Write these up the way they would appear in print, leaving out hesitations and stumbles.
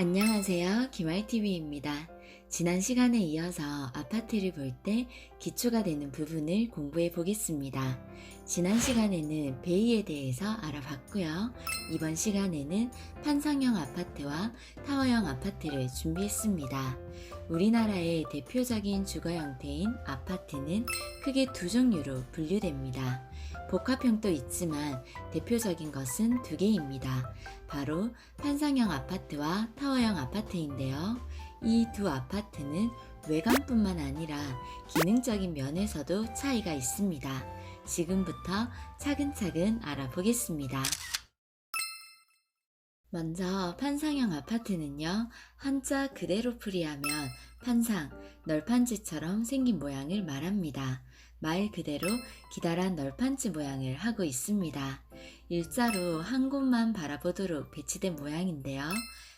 안녕하세요. 김알TV입니다. 지난 시간에 이어서 아파트를 볼 때 기초가 되는 부분을 공부해 보겠습니다. 지난 시간에는 베이에 대해서 알아봤고요. 이번 시간에는 판상형 아파트와 타워형 아파트를 준비했습니다. 우리나라의 대표적인 주거 형태인 아파트는 크게 두 종류로 분류됩니다. 복합형도 있지만 대표적인 것은 두 개입니다. 바로 판상형 아파트와 타워형 아파트인데요. 이 두 아파트는 외관뿐만 아니라 기능적인 면에서도 차이가 있습니다. 지금부터 차근차근 알아보겠습니다. 먼저 판상형 아파트는요, 한자 그대로 풀이하면 판상, 널판지처럼 생긴 모양을 말합니다. 말 그대로 기다란 널판지 모양을 하고 있습니다. 일자로 한 곳만 바라보도록 배치된 모양인데요.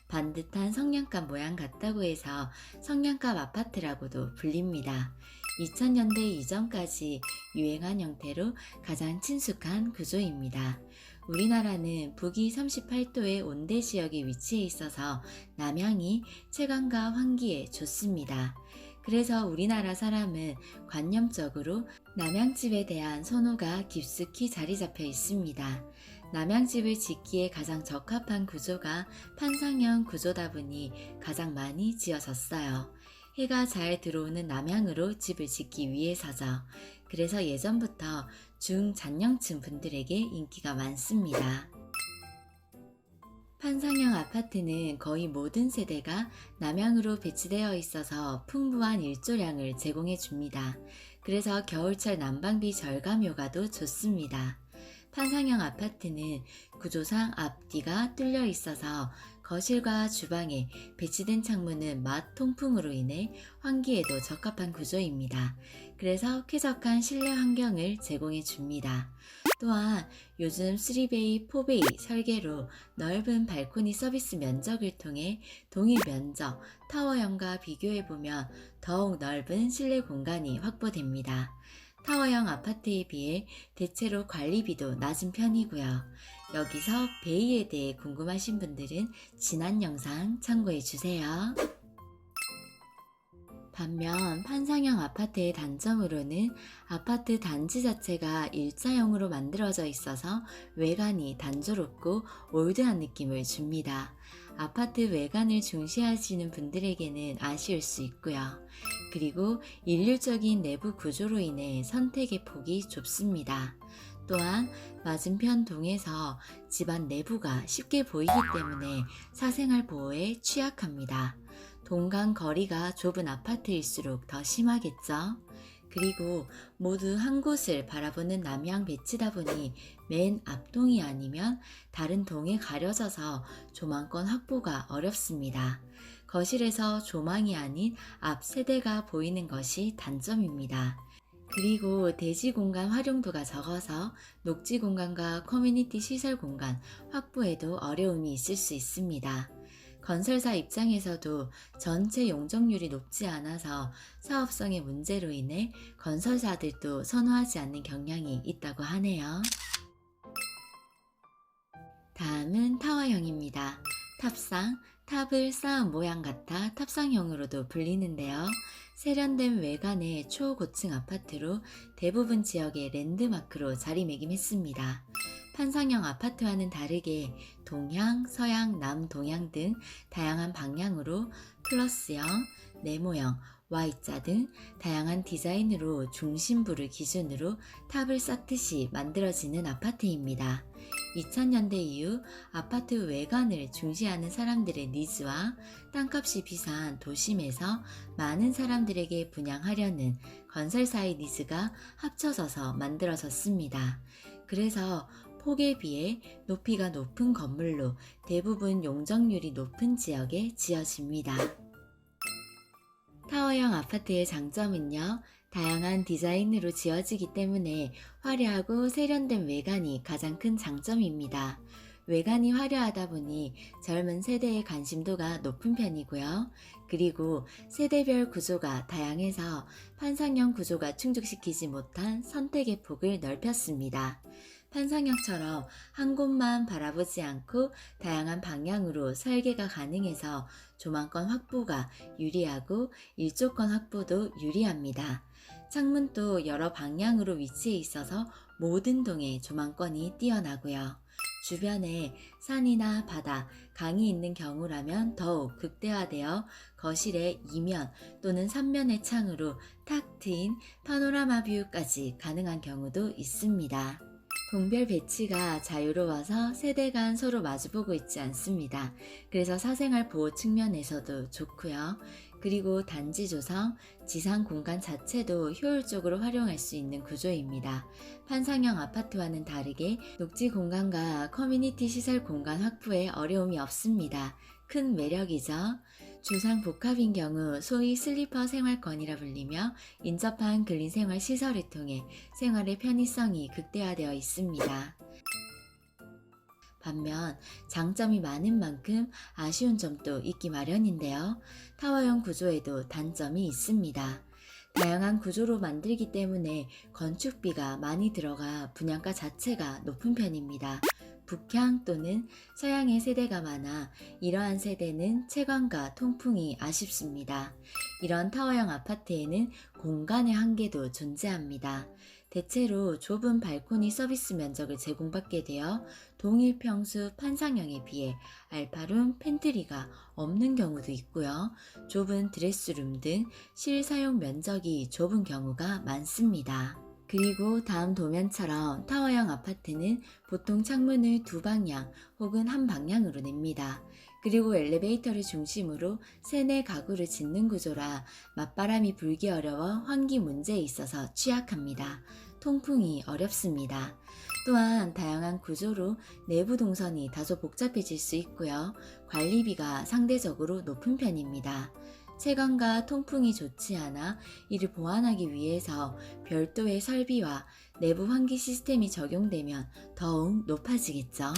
반듯한 성냥갑 모양 같다고 해서 성냥갑 아파트라고도 불립니다. 2000년대 이전까지 유행한 형태로 가장 친숙한 구조입니다. 우리나라는 북위 38도의 온대 지역에 위치해 있어서 남향이 채광과 환기에 좋습니다. 그래서 우리나라 사람은 관념적으로 남향집에 대한 선호가 깊숙이 자리 잡혀 있습니다. 남향집을 짓기에 가장 적합한 구조가 판상형 구조다 보니 가장 많이 지어졌어요. 해가 잘 들어오는 남향으로 집을 짓기 위해서죠. 그래서 예전부터 중장년층 분들에게 인기가 많습니다. 판상형 아파트는 거의 모든 세대가 남향으로 배치되어 있어서 풍부한 일조량을 제공해 줍니다. 그래서 겨울철 난방비 절감 효과도 좋습니다. 판상형 아파트는 구조상 앞뒤가 뚫려 있어서 거실과 주방에 배치된 창문은 맞 통풍으로 인해 환기에도 적합한 구조입니다. 그래서 쾌적한 실내 환경을 제공해 줍니다. 또한 요즘 3베이, 4베이 설계로 넓은 발코니 서비스 면적을 통해 동일 면적, 타워형과 비교해보면 더욱 넓은 실내 공간이 확보됩니다. 타워형 아파트에 비해 대체로 관리비도 낮은 편이고요. 여기서 베이에 대해 궁금하신 분들은 지난 영상 참고해주세요. 반면 판상형 아파트의 단점으로는 아파트 단지 자체가 일자형으로 만들어져 있어서 외관이 단조롭고 올드한 느낌을 줍니다. 아파트 외관을 중시하시는 분들에게는 아쉬울 수 있고요. 그리고 일률적인 내부 구조로 인해 선택의 폭이 좁습니다. 또한 맞은편 동에서 집안 내부가 쉽게 보이기 때문에 사생활 보호에 취약합니다. 동간 거리가 좁은 아파트일수록 더 심하겠죠. 그리고 모두 한 곳을 바라보는 남향 배치다 보니 맨 앞동이 아니면 다른 동에 가려져서 조망권 확보가 어렵습니다. 거실에서 조망이 아닌 앞 세대가 보이는 것이 단점입니다. 그리고 대지 공간 활용도가 적어서 녹지 공간과 커뮤니티 시설 공간 확보에도 어려움이 있을 수 있습니다. 건설사 입장에서도 전체 용적률이 높지 않아서 사업성의 문제로 인해 건설사들도 선호하지 않는 경향이 있다고 하네요. 다음은 타워형입니다. 탑상, 탑을 쌓은 모양 같아 탑상형으로도 불리는데요. 세련된 외관의 초고층 아파트로 대부분 지역의 랜드마크로 자리매김했습니다. 판상형 아파트와는 다르게 동향, 서향, 남동향 등 다양한 방향으로 플러스형, 네모형, Y자 등 다양한 디자인으로 중심부를 기준으로 탑을 쌓듯이 만들어지는 아파트입니다. 2000년대 이후 아파트 외관을 중시하는 사람들의 니즈와 땅값이 비싼 도심에서 많은 사람들에게 분양하려는 건설사의 니즈가 합쳐져서 만들어졌습니다. 그래서 폭에 비해 높이가 높은 건물로 대부분 용적률이 높은 지역에 지어집니다. 타워형 아파트의 장점은요, 다양한 디자인으로 지어지기 때문에 화려하고 세련된 외관이 가장 큰 장점입니다. 외관이 화려하다 보니 젊은 세대의 관심도가 높은 편이고요. 그리고 세대별 구조가 다양해서 판상형 구조가 충족시키지 못한 선택의 폭을 넓혔습니다. 판상형처럼 한 곳만 바라보지 않고 다양한 방향으로 설계가 가능해서 조망권 확보가 유리하고 일조권 확보도 유리합니다. 창문도 여러 방향으로 위치해 있어서 모든 동에 조망권이 뛰어나고요. 주변에 산이나 바다, 강이 있는 경우라면 더욱 극대화되어 거실의 이면 또는 3면의 창으로 탁 트인 파노라마 뷰까지 가능한 경우도 있습니다. 동별 배치가 자유로워서 세대 간 서로 마주보고 있지 않습니다. 그래서 사생활 보호 측면에서도 좋고요. 그리고 단지 조성, 지상 공간 자체도 효율적으로 활용할 수 있는 구조입니다. 판상형 아파트와는 다르게 녹지 공간과 커뮤니티 시설 공간 확보에 어려움이 없습니다. 큰 매력이죠. 주상 복합인 경우 소위 슬리퍼 생활권이라 불리며 인접한 근린 생활 시설을 통해 생활의 편의성이 극대화되어 있습니다. 반면 장점이 많은 만큼 아쉬운 점도 있기 마련인데요. 타워형 구조에도 단점이 있습니다. 다양한 구조로 만들기 때문에 건축비가 많이 들어가 분양가 자체가 높은 편입니다. 북향 또는 서양의 세대가 많아 이러한 세대는 채광과 통풍이 아쉽습니다. 이런 타워형 아파트에는 공간의 한계도 존재합니다. 대체로 좁은 발코니 서비스 면적을 제공받게 되어 동일 평수 판상형에 비해 알파룸, 팬트리가 없는 경우도 있고요. 좁은 드레스룸 등 실사용 면적이 좁은 경우가 많습니다. 그리고 다음 도면처럼 타워형 아파트는 보통 창문을 두 방향 혹은 한 방향으로 냅니다. 그리고 엘리베이터를 중심으로 세내 가구를 짓는 구조라 맞바람이 불기 어려워 환기 문제에 있어서 취약합니다. 통풍이 어렵습니다. 또한 다양한 구조로 내부 동선이 다소 복잡해질 수 있고요. 관리비가 상대적으로 높은 편입니다. 채광과 통풍이 좋지 않아 이를 보완하기 위해서 별도의 설비와 내부 환기 시스템이 적용되면 더욱 높아지겠죠.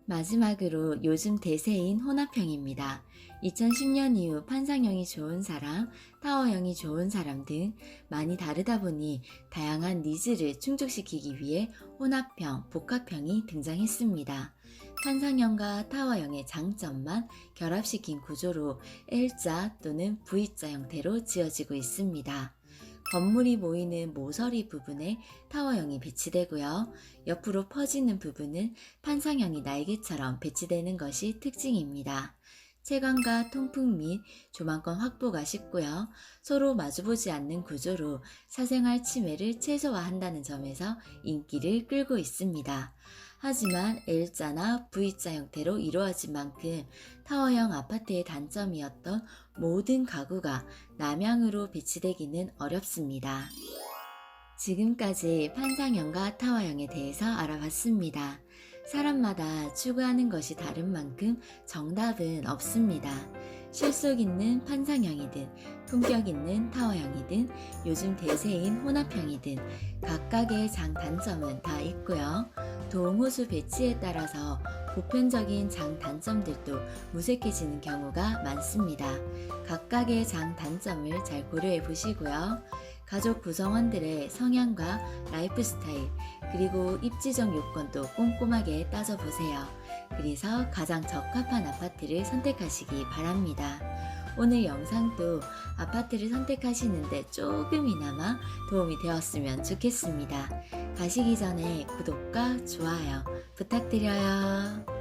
마지막으로 요즘 대세인 혼합형입니다. 2010년 이후 판상형이 좋은 사람, 타워형이 좋은 사람 등 많이 다르다 보니 다양한 니즈를 충족시키기 위해 혼합형, 복합형이 등장했습니다. 판상형과 타워형의 장점만 결합시킨 구조로 L자 또는 V자 형태로 지어지고 있습니다. 건물이 보이는 모서리 부분에 타워형이 배치되고요. 옆으로 퍼지는 부분은 판상형이 날개처럼 배치되는 것이 특징입니다. 채광과 통풍 및 조망권 확보가 쉽고요. 서로 마주보지 않는 구조로 사생활 침해를 최소화한다는 점에서 인기를 끌고 있습니다. 하지만 L자나 V자 형태로 이루어진 만큼 타워형 아파트의 단점이었던 모든 가구가 남향으로 배치되기는 어렵습니다. 지금까지 판상형과 타워형에 대해서 알아봤습니다. 사람마다 추구하는 것이 다른 만큼 정답은 없습니다. 실속 있는 판상형이든 품격 있는 타워형이든 요즘 대세인 혼합형이든 각각의 장단점은 다 있고요. 도움호수 배치에 따라서 보편적인 장단점들도 무색해지는 경우가 많습니다. 각각의 장단점을 잘 고려해 보시고요. 가족 구성원들의 성향과 라이프 스타일, 그리고 입지적 요건도 꼼꼼하게 따져보세요. 그래서 가장 적합한 아파트를 선택하시기 바랍니다. 오늘 영상도 아파트를 선택하시는데 조금이나마 도움이 되었으면 좋겠습니다. 가시기 전에 구독과 좋아요 부탁드려요.